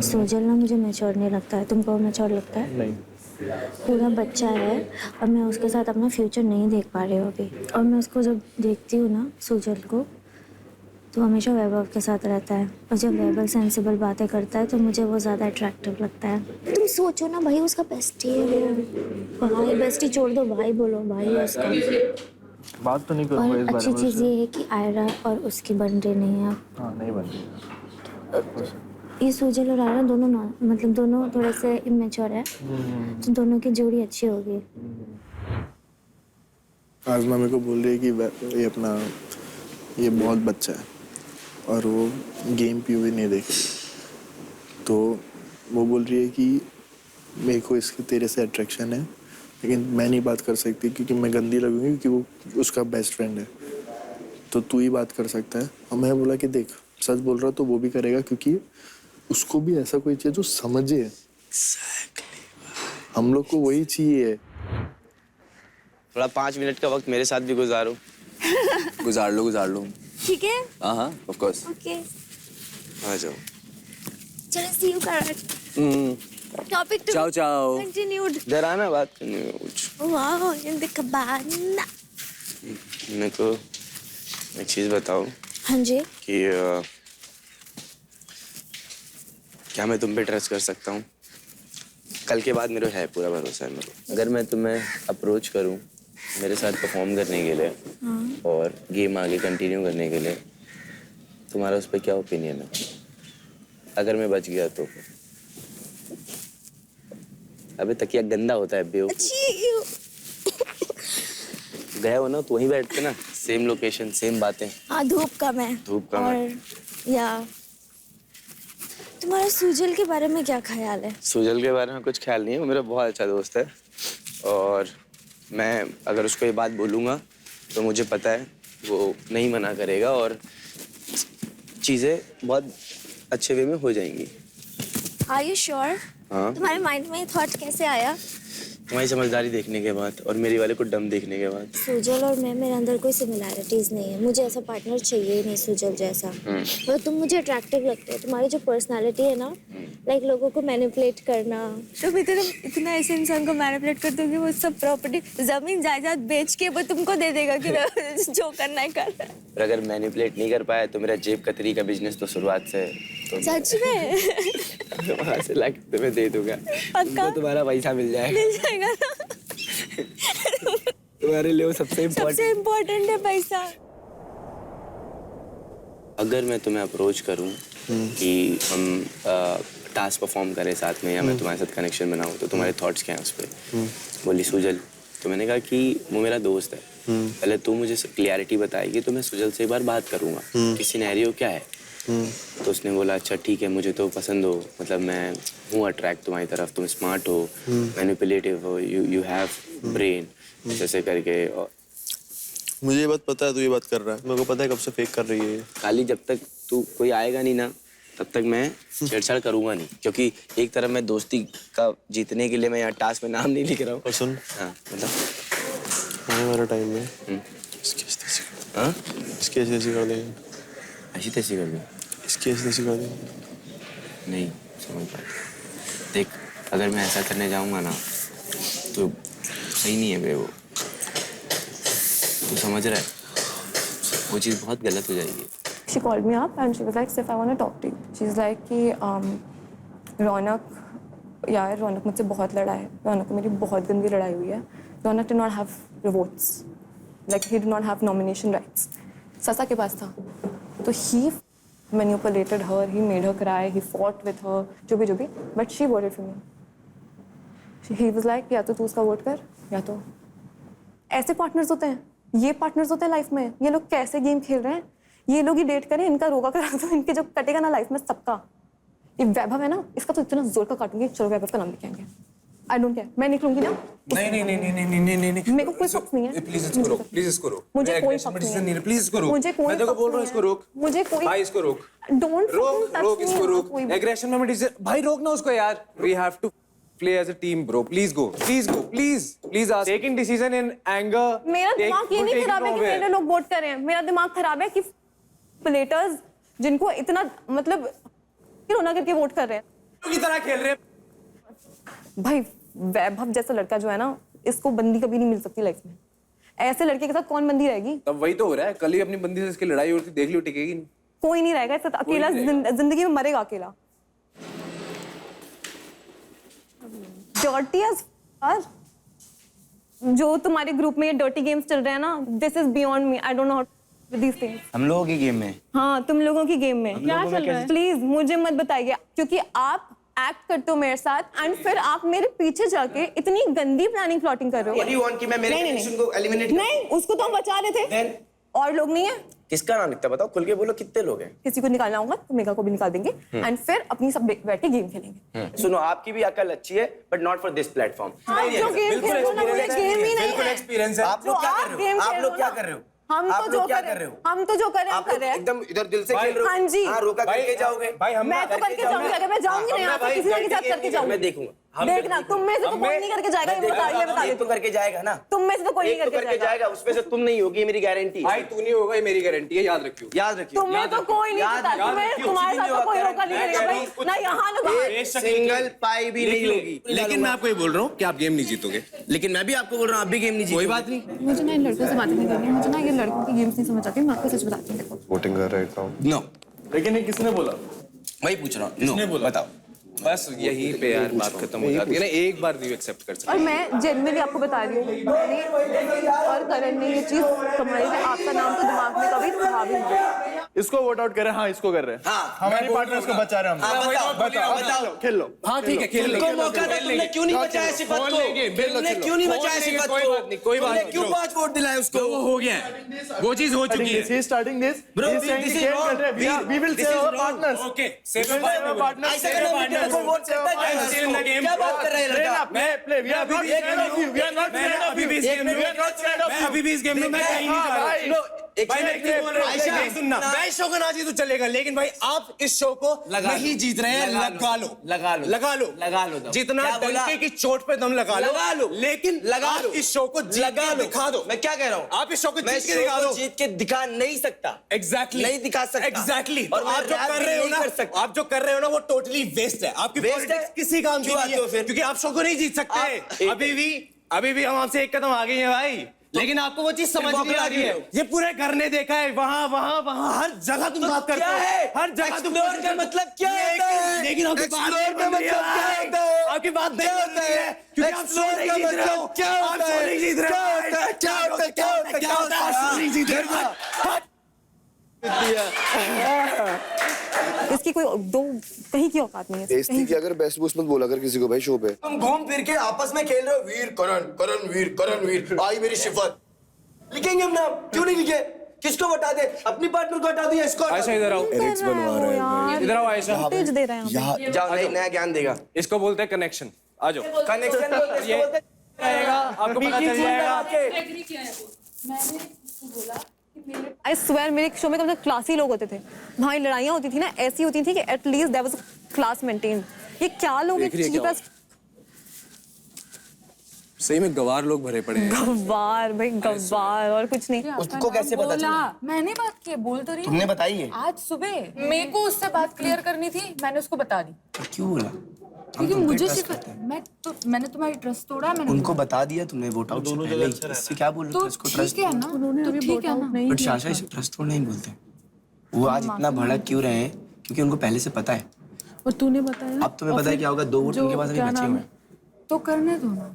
सोजल ना मुझे मैच्योर नहीं लगता है, तुमको मैच्योर लगता है? नहीं। पूरा बच्चा है और मैं उसके साथ अपना फ्यूचर नहीं देख पा रही हूँ अभी। और मैं उसको जब देखती हूँ ना सोजल को, तो हमेशा वैभव के साथ रहता है और जब वैभव सेंसिबल बातें करता है तो मुझे वो ज़्यादा अट्रैक्टिव लगता है। तुम सोचो ना भाई, उसका बेस्टी है वो। भाई बेस्टी छोड़ दो, भाई बोलो, भाई है उसका। बात तो नहीं करूँगा और इस बारे अच्छी में चीज़ उससे। ये है कि आयरा और उसकी बन रही नहीं है। हाँ, नहीं बन रही। ये सोजल और आयरा दोनों मतलब दोनों थोड़े से इमेच्योर है, तो दोनों की जोड़ी अच्छी होगी। आज़मा मेरे को बोल रही है कि ये बहुत बच्चा है और वो गेम पीओवी नहीं देखे, तो वो बोल रही है कि मेरे को इसके तेरे से अट्रैक्शन है, लेकिन मैं नहीं बात कर सकती क्योंकि मैं गंदी लगूंगी, क्योंकि वो उसका बेस्ट फ्रेंड है, तो तू ही बात कर सकता है। और मैं बोला कि देख, सच बोल रहा तो वो भी करेगा, क्योंकि उसको भी ऐसा कोई चाहिए जो समझे। हम लोग को वही चाहिए। थोड़ा 5 मिनट का वक्त मेरे साथ भी गुजारो। गुजार लो। ठीक है। हाँ, ऑफ कोर्स। ओके, आ जाओ। चलो सी यू करंट टॉपिक टू चाओ। कंटिन्यूड। इधर आना, बात करनी है कुछ। Wow, in the cabana। मेरे को एक चीज बताओ हाँ जी। कि क्या मैं तुम पे ट्रस्ट कर सकता हूँ? कल के बाद मेरे है पूरा भरोसा है मेरे को। अगर मैं तुम्हें अप्रोच करूँ मेरे साथ परफॉर्म करने के लिए और गेम आगे कंटिन्यू करने के लिए, तुम्हारा उस पर क्या ओपिनियन है? अगर मैं बच गया तो? अबे तकिया गंदा होता है बेवकूफ। गए हो ना तो वहीं बैठते ना, सेम लोकेशन सेम बातें। हाँ, धूप कम है। धूप कम है। और या तुम्हारा सुजल के बारे में क्या ख्याल है? सुजल के बारे में कुछ ख्याल नहीं है, वो मेरा बहुत अच्छा दोस्त है और मैं अगर उसको ये बात बोलूँगा तो मुझे पता है वो नहीं मना करेगा और चीज़ें बहुत अच्छे वे में हो जाएंगी। Are you sure? हाँ। तुम्हारे माइंड में ये थॉट कैसे आया? तुम्हारी समझदारी देखने के बाद और मेरी वाले को डम देखने के बाद। सुजल और मैं, मेरे अंदर कोई सिमिलैरिटीज नहीं है। मुझे ऐसा पार्टनर चाहिए ही नहीं सुजल जैसा। और तुम मुझे अट्रैक्टिव लगते हो। तुम्हारी जो पर्सनालिटी है ना, लाइक लोगों को मैनिपुलेट करना, तुम इतना ऐसे इंसान को मैनिपुलेट करते हो कि वो सब प्रॉपर्टी, जमीन जायदाद बेच के वो तुमको दे देगा कि जो करना है कर। और अगर मैनिपुलेट नहीं कर पाया तो मेरा जेब कतरी का बिजनेस तो शुरुआत से तो सच में? वहाँ से लाके तुम्हें दे दूंगा। तुमको तुम्हारा पैसा मिल जाएगा। मिल जाएगा ना? तुम्हारे लिए वो सबसे इम्पोर्टेंट है पैसा। अगर मैं तुम्हें अप्रोच करूं कि हम टास्क परफॉर्म करें साथ में या मैं तुम्हारे साथ कनेक्शन बनाऊं तो तुम्हारे थॉट्स क्या हैं उस पर? बोली सुजल। तो मैंने कहा कि वो मेरा दोस्त है, पहले तू मुझे क्लियरिटी बताएगी तो मैं सुजल से एक बार बात करूंगा कि सिनेरियो क्या है। तो उसने बोला अच्छा ठीक है, मुझे तो पसंद हो, मतलब मैं हूँ अट्रैक्ट तुम्हारी तरफ, तुम स्मार्ट हो, मैनिपुलेटिव हो, यू हैव ब्रेन, जैसे करके। और मुझे ये बात पता है तू ये बात कर रहा है, मेरे को पता है कब से फेक कर रही है। खाली जब तक तू कोई आएगा नहीं ना तब तक मैं छेड़छाड़ करूंगा नहीं, क्योंकि एक तरफ मैं दोस्ती का जीतने के लिए मैं यहाँ टास्क में नाम नहीं लिख रहा हूँ। और सुन, हाँ मतलब आने वाला टाइम में इसकी ऐसी कर देंगे। ऐसी तैसी कर दूँ? इसकी ऐसी कर देंगे। नहीं समझ पाता। देख अगर मैं ऐसा करने जाऊंगा ना तो सही नहीं है बे, वो तू समझ रहा है, वो चीज़ बहुत गलत हो जाएगी। She called me up and she was like, Sif, I want to talk to you. She's like कि रौनक मुझसे बहुत लड़ा है, रौनक को मेरी बहुत गंदी लड़ाई हुई है। रौनक did not have votes, like he did not have nomination rights. ससा के पास था, तो he manipulated her, he made her cry, he fought with her, जो भी, but she voted for me. He was like, या तो तू उसका वोट कर या तो। ऐसे पार्टनर्स होते हैं, ये पार्टनर्स होते हैं लाइफ में। ये लोग कैसे गेम खेल रहे हैं, ये लोग ही डेट करें, इनका रोका करा दो, इनके जो कटेगा ना लाइफ में सबका। ये वैभव है ना, इसका तो इतना जोर का काटूंगी, चलो वैभव का नाम लिखेंगे। आई डोंट केयर, मैं निकलूंगी ना। नहीं मेरे को कोई शक नहीं है। प्लीज इसको रोक, प्लीज इसको रोक। मुझे कोई शक नहीं है। प्लीज इसको रोक। मुझे कोई मैं तेरे को बोल रहा हूँ इसको रोक। मुझे कोई भाई इसको रोक। डोंट रोक इसको रोक। एग्रेशन में भाई रोक ना उसको यार। We have to play as a team bro, please go please ask, taking decision in anger। मेरा दिमाग ये नहीं खराब है कि मेरे लोग वोट करें, मेरा दिमाग खराब है कि प्लेटर्स जिनको इतना मतलब रोना करके वोट कर रहे हैं। की तरह खेल रहे हैं। भाई वैभव जैसा लड़का जो है ना, इसको बंदी कभी नहीं मिल सकती लाइफ में। ऐसे लड़के के साथ कौन बंदी रहेगी? तब वही तो हो रहा है, कल ही अपनी बंदी से इसकी लड़ाई होती, देख लियो टिकेगी नहीं। कोई नहीं रहेगा इसके साथ, अकेला जिंदगी में मरेगा अकेला। Dirty as fuck. जो तुम्हारे ग्रुप में ये डर्टी गेम्स चल रहे हैं ना, this is beyond me. I don't know how with these things. हम लोगों की गेम में। हाँ, तुम लोगों की गेम में क्या चल रहा है? प्लीज मुझे मत बताइए, क्योंकि आप एक्ट करते हो मेरे साथ एंड फिर आप मेरे पीछे जाके इतनी गंदी प्लानिंग प्लॉटिंग कर रहे हो। What do you want कि मैं मेरे connection को eliminate करूं? नहीं, उसको तो हम बचा रहे थे। Then? और लोग नहीं है? किसका नाम लिखता बताओ, खुल के बोलो, कितने लोग हैं? किसी को निकालना होगा तो मेगा को भी निकाल देंगे एंड फिर अपनी सब बैठ के गेम खेलेंगे। सुनो, आपकी भी अकल अच्छी है, but not for this platform. आप जो गेम खेल रहे हो ना, वो गेम ही नहीं बिल्कुल है। एक्सपीरियंस है। आप लोग क्या कर रहे हो? आप लोग क्या कर रहे हो? हम तो जो कर रहे हो, हम तो जो कर रहे हैं, हम कर रहे हैं। एकदम इधर दिल से खेल रहे हो। हाँ जी। हाँ, रोका करके जाओगे। भाई हम मैं तो करके जाऊंगी, अगर मैं जाऊंगी नहीं यहाँ से किसी ना किसी साथ करके जाऊंगी। मैं देखूंगा। देखना, तुम में से तो कोई नहीं करके जाएगा, ये बता एक तो करके जाएगा ना। तुम में से तो कोई नहीं एक तो करके जाएगा। उसमें से तुम नहीं होगी, मेरी गारंटी। भाई तू नहीं होगा, ये मेरी गारंटी है, याद रखियो। याद रखियो। तुम में तो कोई नहीं करता, तुम्हारे साथ तो कोई रोका नहीं करेगा भाई, ना यहाँ ना वहाँ। सिंगल पाई भी नहीं होगी। लेकिन मैं आपको ये बोल रहा हूँ कि आप गेम नहीं जीतोगे। लेकिन मैं भी आपको बोल रहा हूँ, आप भी गेम नहीं जीतोगे। कोई बात नहीं। मुझे ना इन लड़कों से बातें नहीं करनी, मुझे ना ये लड़कों की गेम्स नहीं समझ आती। मैं आपको सच बताती हूँ, देखो। वोटिंग कर रहा था। नो, लेकिन ये किसने बोला? वही पूछ रहा हूँ। किसने बोला? बताओ। बस यहीं पे यार बात खत्म हो जाती है ना, एक बार नहीं एक्सेप्ट कर सकते। और मैं जेन्युइनली आपको बता रही हूँ, मैंने और करण ने ये चीज संभाली थी। आपका नाम तो दिमाग में कभी था भी नहीं। इसको वोट आउट कर रहे हैं। हाँ, इसको कर रहे हैं। हाँ, हमारी पार्टनर्स को बचा रहे हैं हम। बताओ। खेल लो। हाँ ठीक है, खेल लो। तुमको मौका था, तुमने क्यों नहीं बचाया सिफत को? तुमने क्यों नहीं बचाया सिफत को? कोई बात नहीं, कोई बात नहीं। क्यों 5 वोट दिलाए उसको? वो हो गया है, वो चीज हो चुकी है। He is starting this. Bro, He is saying this कि is खेल wrong. कर रहे हैं. We will This save is our wrong. partners. Okay, We will save our partners. ऐसा करना भी तेरे को वोट करता जाएगा। क्या बात कर रहे हैं लड़का? Play. We are not scared of you. We are not scared of you. We are not scared of you. अभी भी इस गेम में मैं कहीं नहीं जा रहा। भाई मैं क्यों बोल रहा हूँ? आयशा, सुनना, मैं शो को ना जीतूं चलेगा, लेकिन भाई आप इस शो को नहीं जीत रहे हैं। लगा लो, लगा लो, लगा लो, लगा लो दम। जितना क्या बोला? डंके की चोट पे दम लगा लगा लो, लेकिन लगा आप लो। इस शो को जीत लगा के लो। दिखा दो। मैं क्या कह रहा हूँ? आप इस शो को मैं जीत के दिखा दो। जीत के दिखा नहीं सकता। एग्जैक्टली नहीं दिखा सकता। एग्जैक्टली। और आप जो कर रहे हो ना, आप जो कर रहे हो ना, वो टोटली वेस्ट है। आपकी Waste पॉलिटिक्स है? किसी काम की क्यों नहीं आते हो है, फिर? क्योंकि आप शो को नहीं जीत सकते। अभी भी हम आपसे एक कदम आगे हैं भाई, लेकिन आपको वो चीज समझ नहीं आ रही है। ये पूरे घर ने देखा है, वहाँ वहाँ वहाँ हर जगह तुम बात करते क्या हो। है? हर जगह तुम Explore का मतलब क्या होता है? लेकिन आपकी बात नहीं Explore का बन रही है मतलब क्या भाई। होता है? आपकी बात नहीं क्या बन होता रही है? है, क्योंकि आप शो नहीं जीत रहे हो। क्या आप होता शो है? नहीं जीत रहे हो। क्या होता है? क्या होता है? क्या होता है? क्या होता है? आप शो नहीं जीत रहे हो। इसकी कोई दो कहीं की औकात नहीं है। बेइज्जती की अगर बेस्ट बूस्ट मत बोला कर किसी को भाई शो पे। तुम घूम फिर के आपस में खेल रहे हो, वीर करण वीर आई मेरी सिफत। लिखेंगे हम नाम, क्यों नहीं लिखे? किसको बता दे? अपनी पार्टनर को हटा दिया, इसको हटा आयशा दो। इधर आओ, एरिक्स बनवा रहे हैं। इधर आओ आयशा। वोल्टेज दे रहे हैं यहाँ पे। जाओ, नया ज्ञान देगा। इसको बोलते हैं कनेक्शन। आ जाओ, कनेक्शन बोलते हैं, इसको बोलते हैं। रहेगा, आपको पता चल जाएगा। एग्री किया है वो। मैंने उसको बोला कि मेरे आई स्वेयर मेरे शो में कम से कम क्लासी लोग होते थे। वहाँ लड़ाइयाँ होती थी ना, ऐसी होती थी कि at least there was class maintain. ये क्या लोग हैं, देख रही है क्या? सही में गवार लोग भरे पड़े हैं। गवार भाई, गवार और कुछ नहीं। उसको कैसे पता चला? मैंने बात की है, बोल तो रही हूँ। तुमने बताई है? आज सुबह मेरे को उससे बात क्लियर करनी थी, मैंने उसको बता दी। क्यों बोला? क्योंकि मुझे सिर्फ मैंने तुम्हारी ट्रस्ट तोड़ा। मैंने उनको बता दिया तुमने वोट आउट से पहले ही। इससे क्या बोल रहे तो हो? इसको ट्रस्ट ठीक है ना, तो ठीक है ना। बट शाशा इसे ट्रस्ट तोड़ना नहीं बोलते। वो आज इतना भड़क क्यों रहे हैं? क्योंकि उनको पहले से पता है। और तूने बताया, अब तुम्हें पता है क्या होगा? 2 वोट उनके पास अभी बचे हुए हैं। तो करने दो ना।